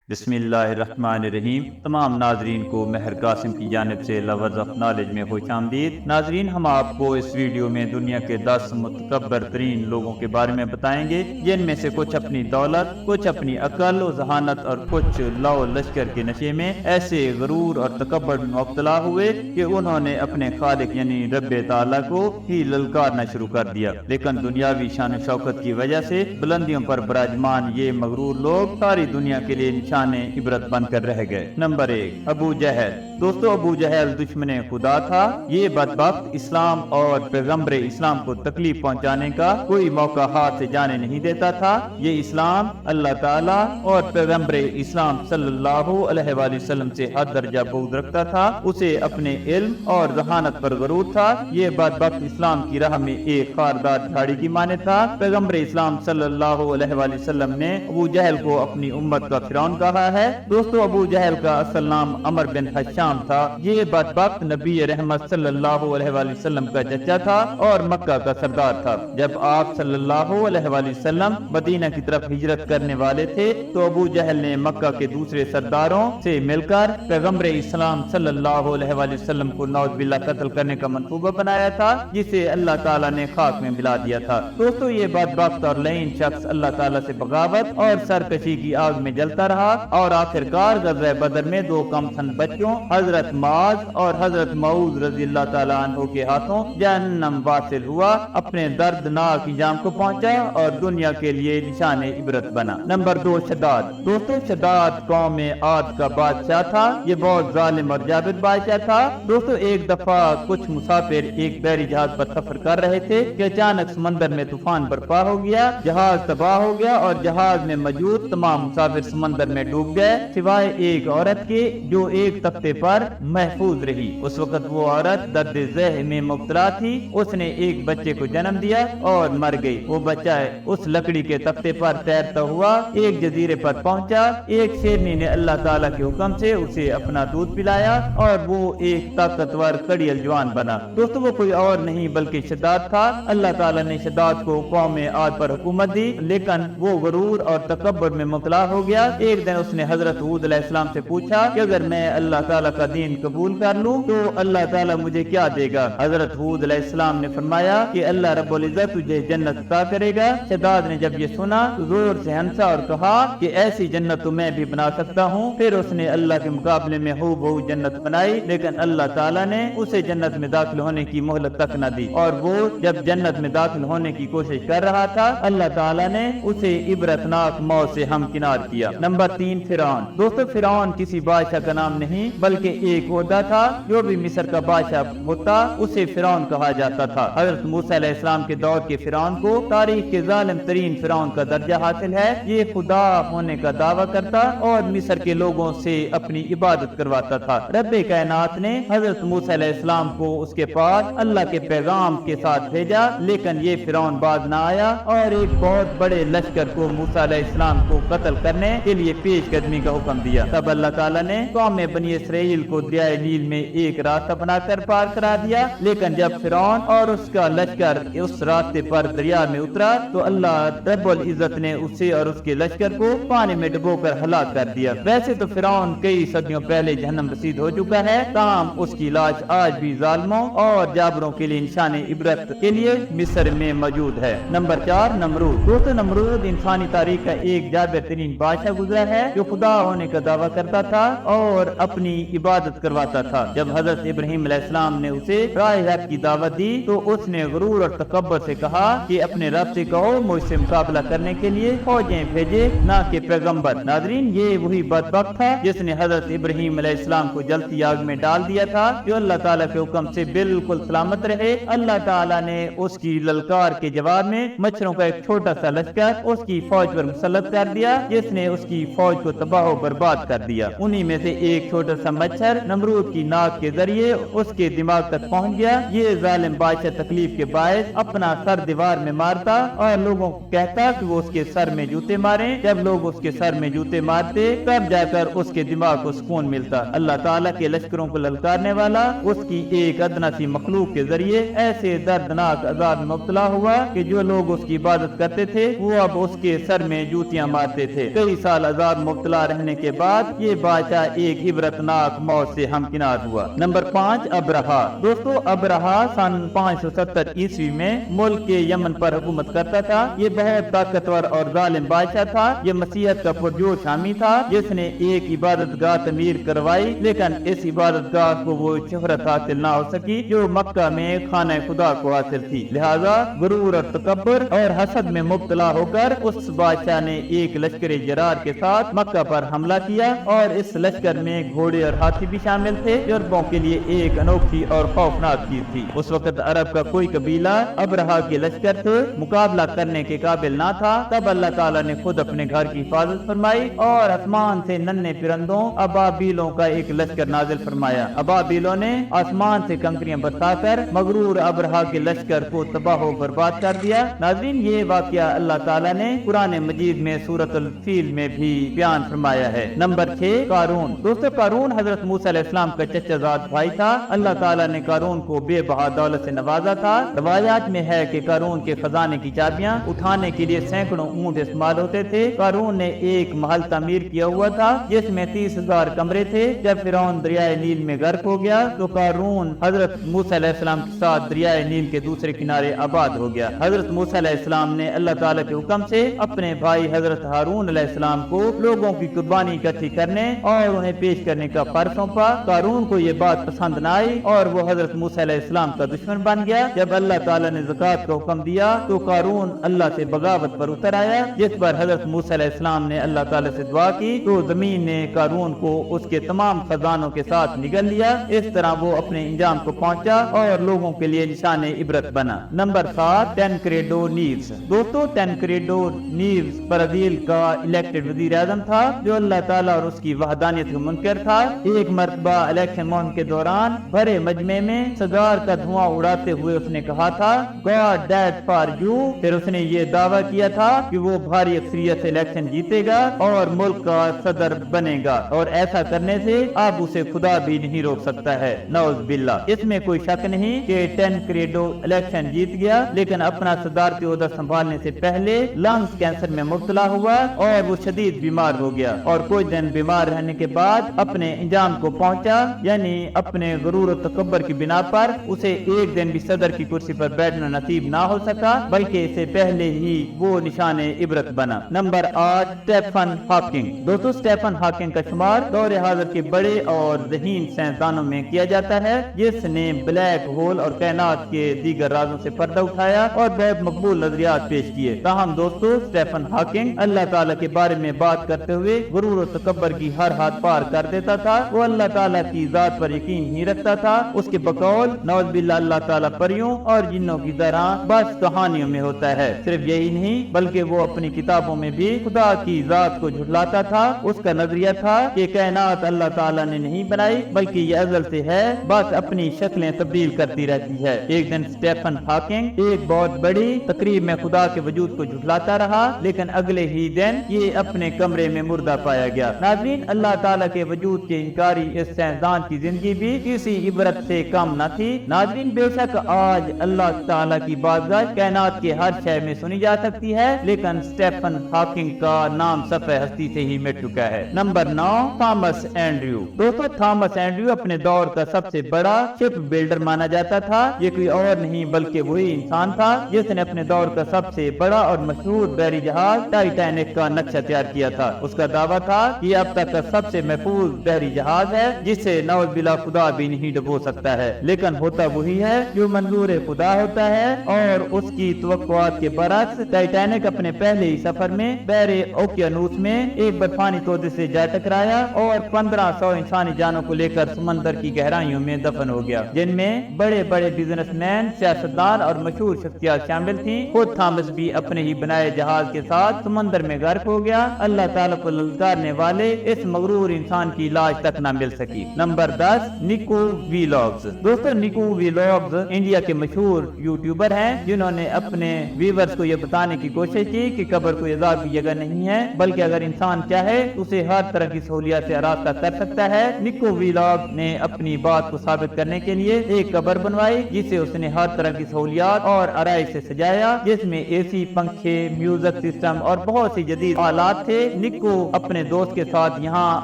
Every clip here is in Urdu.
بسم اللہ الرحمن الرحیم۔ تمام ناظرین کو مہر قاسم کی جانب سے لفظ آف نالج میں خوش آمدید۔ ناظرین، ہم آپ کو اس ویڈیو میں دنیا کے 10 متکبر ترین لوگوں کے بارے میں بتائیں گے، جن میں سے کچھ اپنی دولت، کچھ اپنی عقل و ذہانت اور کچھ لو لشکر کے نشے میں ایسے غرور اور تکبر میں مبتلا ہوئے کہ انہوں نے اپنے خالق یعنی رب تعالیٰ کو ہی للکارنا شروع کر دیا، لیکن دنیاوی شان و شوکت کی وجہ سے بلندیوں پر براجمان یہ مغرور لوگ ساری دنیا کے لیے نشان عبرت بن کر رہ گئے۔ نمبر 1، ابو جہل۔ دوستو، ابو جہل دشمن خدا تھا۔ یہ بدبخت اسلام اور پیغمبر اسلام کو تکلیف پہنچانے کا کوئی موقع ہاتھ سے جانے نہیں دیتا تھا۔ یہ اسلام، اللہ تعالیٰ اور پیغمبر اسلام صلی اللہ علیہ وآلہ وسلم سے حد درجہ بغض رکھتا تھا۔ اسے اپنے علم اور ذہانت پر غرور تھا۔ یہ بدبخت اسلام کی راہ میں ایک خاردار جھاڑی کی مانند تھا۔ پیغمبر اسلام صلی اللہ علیہ وآلہ وسلم نے ابو جہل کو اپنی امت کا فرعون کہا ہے۔ دوستو، ابو جہل کا اصل نام عمر بن حشام تھا۔ یہ بدبخت نبی رحمت صلی اللہ علیہ وآلہ وسلم کا چچا تھا اور مکہ کا سردار تھا۔ جب آپ صلی اللہ علیہ وآلہ وسلم مدینہ کی طرف ہجرت کرنے والے تھے تو ابو جہل نے مکہ کے دوسرے سرداروں سے مل کر پیغمبر اسلام صلی اللہ علیہ وآلہ وسلم کو نعوذ باللہ قتل کرنے کا منصوبہ بنایا تھا، جسے اللہ تعالیٰ نے خاک میں ملا دیا تھا۔ دوستو، یہ بدبخت اور لعین شخص اللہ تعالیٰ سے بغاوت اور سرکشی کی آگ میں جلتا رہا اور آخرکار غزوہ بدر میں 2 کم سن بچوں حضرت معاذ اور حضرت معوذ رضی اللہ تعالیٰ عنہ کے ہاتھوں جہنم واصل ہوا، اپنے دردناک انجام کو پہنچا اور دنیا کے لیے نشان عبرت بنا۔ نمبر 2، شداد۔ دوستو، شداد قوم عاد کا بادشاہ تھا۔ یہ بہت ظالم اور جابر بادشاہ تھا۔ دوستو، ایک دفعہ کچھ مسافر ایک بحری جہاز پر سفر کر رہے تھے کہ اچانک سمندر میں طوفان برپا ہو گیا، جہاز تباہ ہو گیا اور جہاز میں موجود تمام مسافر سمندر میں ڈوب گئے سوائے ایک عورت کے جو ایک تختے پر محفوظ رہی۔ اس وقت وہ عورت درد ذہ میں مبتلا تھی۔ اس نے ایک بچے کو جنم دیا اور مر گئی۔ وہ بچہ اس لکڑی کے تختے پر تیرتا ہوا ایک جزیرے پر پہنچا۔ ایک شیرنی نے اللہ تعالیٰ کے حکم سے اسے اپنا دودھ پلایا اور وہ ایک طاقتور کڑیل جوان بنا۔ دوستو، وہ کوئی اور نہیں بلکہ شداد تھا۔ اللہ تعالیٰ نے شداد کو قوم عاد پر حکومت دی، لیکن وہ غرور اور تکبر میں مبتلا ہو گیا۔ ایک دن اس نے حضرت ہود علیہ السلام سے پوچھا کہ اگر میں اللہ تعالیٰ کا دین قبول کر لوں تو اللہ تعالیٰ مجھے کیا دے گا؟ حضرت ہود علیہ السلام نے فرمایا کہ اللہ رب العزت تجھے جنت عطا کرے گا۔ شداد نے جب یہ سنا تو زور سے ہنسا اور کہا کہ ایسی جنت تو میں بھی بنا سکتا ہوں۔ پھر اس نے اللہ کے مقابلے میں ہو بہو جنت بنائی، لیکن اللہ تعالیٰ نے اسے جنت میں داخل ہونے کی مہلت تک نہ دی، اور وہ جب جنت میں داخل ہونے کی کوشش کر رہا تھا اللہ تعالیٰ نے اسے عبرتناک موت سے ہمکنار کیا۔ نمبر 3، فرعون۔ دوستو، فرعون کسی بادشاہ کا نام نہیں بلکہ ایک عہدہ تھا۔ جو بھی مصر کا بادشاہ ہوتا اسے فرعون کہا جاتا تھا۔ حضرت موسیٰ علیہ السلام کے دور کے فرعون کو تاریخ کے ظالم ترین فرعون کا درجہ حاصل ہے۔ یہ خدا ہونے کا دعویٰ کرتا اور مصر کے لوگوں سے اپنی عبادت کرواتا تھا۔ رب کائنات نے حضرت موسیٰ علیہ السلام کو اس کے پاس اللہ کے پیغام کے ساتھ بھیجا، لیکن یہ فرعون باز نہ آیا اور ایک بہت بڑے لشکر کو موسیٰ علیہ السلام کو قتل کرنے کے لیے پیش قدمی کا حکم دیا۔ تب اللہ تعالیٰ نے قوم بنی اسرائیل کو دریائے نیل میں ایک راستہ بنا کر پار کرا دیا، لیکن جب فرعون اور اس کا لشکر اس راستے پر دریا میں اترا تو اللہ رب العزت نے اسے اور اس کے لشکر کو پانی میں ڈبو کر ہلاک کر دیا۔ ویسے تو فرعون کئی صدیوں پہلے جہنم رسید ہو چکا ہے، تاہم اس کی لاش آج بھی ظالموں اور جابروں کے لیے نشان عبرت کے لیے مصر میں موجود ہے۔ نمبر 4، نمرود۔ دوستو، نمرود انسانی تاریخ کا ایک جابر ترین بادشاہ گزرا ہے جو خدا ہونے کا دعویٰ کرتا تھا اور اپنی عبادت کرواتا تھا۔ جب حضرت ابراہیم علیہ السلام نے اسے راہ حق کی دعوت دی تو اس نے غرور اور تکبر سے کہا کہ اپنے رب سے کہو مجھ سے مقابلہ کرنے کے لیے فوجیں بھیجے، نہ کہ پیغمبر۔ ناظرین، یہ وہی بدبخت تھا جس نے حضرت ابراہیم علیہ السلام کو جلتی آگ میں ڈال دیا تھا، جو اللہ تعالیٰ کے حکم سے بالکل سلامت رہے۔ اللہ تعالیٰ نے اس کی للکار کے جواب میں مچھروں کا ایک چھوٹا سا لشکر اس کی فوج پر مسلط کر دیا، جس نے اس کی فوج فوج کو تباہ و برباد کر دیا۔ انہی میں سے ایک چھوٹا سا مچھر نمرود کی ناک کے ذریعے اس کے دماغ تک پہنچ گیا۔ یہ ظالم بادشاہ تکلیف کے باعث اپنا سر دیوار میں مارتا اور لوگوں کو کہتا کہ وہ اس کے سر میں جوتے ماریں۔ جب لوگ اس کے سر میں جوتے مارتے تب جا کر اس کے دماغ کو سکون ملتا۔ اللہ تعالیٰ کے لشکروں کو للکارنے والا اس کی ایک ادنا سی مخلوق کے ذریعے ایسے دردناک عذاب میں مبتلا ہوا کہ جو لوگ اس کی عبادت کرتے تھے وہ اب اس کے سر میں جوتیاں مارتے تھے۔ کئی سال عذاب مبتلا رہنے کے بعد یہ بادشاہ ایک عبرتناک موت سے ہمکنار ہوا۔ نمبر 5 ابرہا۔ دوستو ابرہا سن 570 عیسوی میں ملک کے یمن پر حکومت کرتا تھا۔ یہ بہت طاقتور اور ظالم بادشاہ تھا۔ یہ مسیحیت کا پرجوش حامی تھا جس نے ایک عبادت گاہ تعمیر کروائی، لیکن اس عبادت گاہ کو وہ شہرت حاصل نہ ہو سکی جو مکہ میں خانہ خدا کو حاصل تھی۔ لہذا غرور اور تکبر اور حسد میں مبتلا ہو کر اس بادشاہ نے ایک لشکر جرار کے ساتھ مکہ پر حملہ کیا اور اس لشکر میں گھوڑے اور ہاتھی بھی شامل تھے، جو عربوں کے لیے ایک انوکھی اور خوفناک چیز تھی۔ اس وقت عرب کا کوئی قبیلہ ابرہا کے لشکر سے مقابلہ کرنے کے قابل نہ تھا۔ تب اللہ تعالیٰ نے خود اپنے گھر کی حفاظت فرمائی اور آسمان سے ننھے پرندوں ابابیلوں کا ایک لشکر نازل فرمایا۔ ابابیلوں نے آسمان سے کنکریاں برسا کر مغرور ابرہا کے لشکر کو تباہ و برباد کر دیا۔ ناظرین یہ واقعہ اللہ تعالیٰ نے قرآن مجید میں سورۃ الفیل میں بھی بیان فرمایا ہے۔ نمبر 6 قارون۔ دوستو قارون حضرت موسیٰ علیہ السلام کا چچا زاد بھائی تھا۔ اللہ تعالیٰ نے قارون کو بے بہا دولت سے نوازا تھا۔ روایات میں ہے کہ قارون کے خزانے کی چابیاں اٹھانے کے لیے سینکڑوں اونٹ استعمال ہوتے تھے۔ قارون نے ایک محل تعمیر کیا ہوا تھا جس میں 30,000 کمرے تھے۔ جب فرعون دریائے نیل میں غرق ہو گیا تو قارون حضرت موسیٰ علیہ السلام کے ساتھ دریائے نیل کے دوسرے کنارے آباد ہو گیا۔ حضرت موسیٰ علیہ السلام نے اللہ تعالیٰ کے حکم سے اپنے بھائی حضرت ہارون علیہ السلام کو لوگوں کی قربانی اکٹھی کرنے اور انہیں پیش کرنے کا فرض سونپا۔ قارون کو یہ بات پسند نہ آئی اور وہ حضرت موسیٰ علیہ السلام کا دشمن بن گیا۔ جب اللہ تعالیٰ نے زکوٰۃ کا حکم دیا تو قارون اللہ سے بغاوت پر اتر آیا، جس پر حضرت موسیٰ علیہ السلام نے اللہ تعالیٰ سے دعا کی تو زمین نے قارون کو اس کے تمام خزانوں کے ساتھ نگل لیا۔ اس طرح وہ اپنے انجام کو پہنچا اور لوگوں کے لیے نشان عبرت بنا۔ Number 7 Tancredo Neves. دوستو ٹینکریڈو نیوز برازیل کا الیکٹڈ وزیر اعظم تھا جو اللہ تعالیٰ اور اس کی وحدانیت کا منکر تھا۔ ایک مرتبہ الیکشن مہم کے دوران بھرے مجمع میں سگار کا دھواں اڑاتے ہوئے اس نے کہا تھا گاڈ ڈیڈ فار یو۔ پھر اس نے یہ دعویٰ کیا تھا کہ وہ بھاری اکثریت سے الیکشن جیتے گا اور ملک کا صدر بنے گا، اور ایسا کرنے سے اب اسے خدا بھی نہیں روک سکتا ہے، نعوذ باللہ۔ اس میں کوئی شک نہیں کہ ٹینکریڈو الیکشن جیت گیا، لیکن اپنا صدارتی عہدہ سنبھالنے سے پہلے لنگز کینسر میں مبتلا ہوا اور وہ شدید بیمار ہو گیا، اور کچھ دن بیمار رہنے کے بعد اپنے انجام کو پہنچا، یعنی اپنے غرور و تکبر کی بنا پر اسے ایک دن بھی صدر کی کرسی پر بیٹھنا نصیب نہ ہو سکا، بلکہ اسے پہلے ہی وہ نشان عبرت بنا۔ Number 8 Stephen Hawking. دوستو اسٹیفن ہاکنگ کا شمار دور حاضر کے بڑے اور ذہین سائنسدانوں میں کیا جاتا ہے، جس نے بلیک ہول اور کائنات کے دیگر رازوں سے پردہ اٹھایا اور بہت مقبول نظریات پیش کیے۔ تاہم دوستو اسٹیفن ہاکنگ اللہ تعالیٰ کے بارے میں بات کرتے ہوئے غرور و تکبر کی ہر حد پار کر دیتا تھا۔ وہ اللہ تعالیٰ کی ذات پر یقین نہیں رکھتا تھا۔ اس کے بقول نعوذ باللہ اللہ تعالیٰ پریوں اور جنوں کی طرح بس کہانیوں میں ہوتا ہے۔ صرف یہی نہیں بلکہ وہ اپنی کتابوں میں بھی خدا کی ذات کو جھٹلاتا تھا۔ اس کا نظریہ تھا کہ کائنات اللہ تعالیٰ نے نہیں بنائی بلکہ یہ ازل سے ہے، بس اپنی شکلیں تبدیل کرتی رہتی ہے۔ ایک دن اسٹیفن ہاکنگ ایک بہت بڑی تقریب میں خدا کے وجود کو جھٹلاتا رہا، لیکن اگلے ہی دن یہ اپنے کمرے میں مردہ پایا گیا۔ ناظرین اللہ تعالیٰ کے وجود کے انکاری اس سائنسدان کی زندگی بھی کسی عبرت سے کم نہ تھی۔ ناظرین بے شک آج اللہ تعالیٰ کی بارگاہ کائنات کے ہر شے میں سنی جا سکتی ہے، لیکن اسٹیفن ہاکنگ کا نام صفحہ ہستی سے ہی مٹ چکا ہے۔ Number 9 Thomas Andrew. دوستو تھامس اینڈریو اپنے دور کا سب سے بڑا شپ بلڈر مانا جاتا تھا۔ یہ کوئی اور نہیں بلکہ وہی انسان تھا جس نے اپنے دور کا سب سے بڑا اور مشہور بحری جہاز ٹائٹینک کا نقشہ تیار کیا تھا۔ اس کا دعویٰ تھا کہ یہ اب تک کا سب سے محفوظ بحری جہاز ہے جسے نعوذ باللہ خدا بھی نہیں ڈبو سکتا ہے، لیکن ہوتا وہی ہے جو منظور خدا ہوتا ہے، اور اس کی توقعات کے برعکس ٹائٹینک اپنے پہلے ہی سفر میں بحر اوقیانوس میں ایک برفانی تودے سے جا ٹکرایا اور 1500 انسانی جانوں کو لے کر سمندر کی گہرائیوں میں دفن ہو گیا، جن میں بڑے بڑے بزنس مین، سیاستدان اور مشہور شخصیات شامل تھیں۔ خود تھامس بھی اپنے ہی بنائے جہاز کے ساتھ سمندر میں غرق ہو گیا۔ اللہ تعلق للکارنے والے اس مغرور انسان کی علاج تک نہ مل سکی۔ Number 10، نکو vlogs. دوستو نکو ویلاگز انڈیا کے مشہور یوٹیوبر ہیں جنہوں نے اپنے ویورز کو یہ بتانے کی کوشش کی کہ قبر کوئی عذاب کی جگہ نہیں ہے، بلکہ اگر انسان چاہے اسے ہر طرح کی سہولیات سے آراستہ کر سکتا ہے۔ نکو ویلاگ نے اپنی بات کو ثابت کرنے کے لیے ایک قبر بنوائی جسے اس نے ہر طرح کی سہولیات اور آرائش سے سجایا، جس میں اے سی، پنکھے، میوزک سسٹم اور بہت سی جدید آلات تھے۔ نکو اپنے دوست کے ساتھ یہاں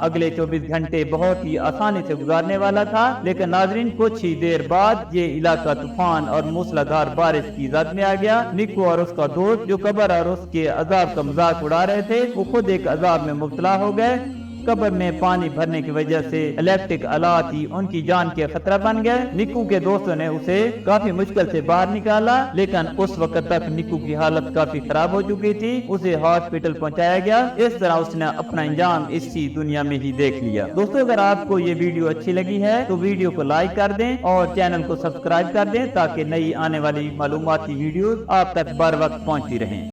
اگلے 24 گھنٹے بہت ہی آسانی سے گزارنے والا تھا، لیکن ناظرین کچھ ہی دیر بعد یہ علاقہ طوفان اور موسلادھار بارش کی زد میں آ گیا۔ نکو اور اس کا دوست جو قبر اور اس کے عذاب کا مذاق اڑا رہے تھے، وہ خود ایک عذاب میں مبتلا ہو گئے۔ قبر میں پانی بھرنے کی وجہ سے الیکٹرک آلات ہی ان کی جان کے خطرہ بن گئے۔ نکو کے دوستوں نے اسے کافی مشکل سے باہر نکالا، لیکن اس وقت تک نکو کی حالت کافی خراب ہو چکی تھی۔ اسے ہاسپٹل پہنچایا گیا۔ اس طرح اس نے اپنا انجام اسی دنیا میں ہی دیکھ لیا۔ دوستو اگر آپ کو یہ ویڈیو اچھی لگی ہے تو ویڈیو کو لائک کر دیں اور چینل کو سبسکرائب کر دیں تاکہ نئی آنے والی معلوماتی ویڈیوز آپ تک بر وقت پہنچتی رہیں۔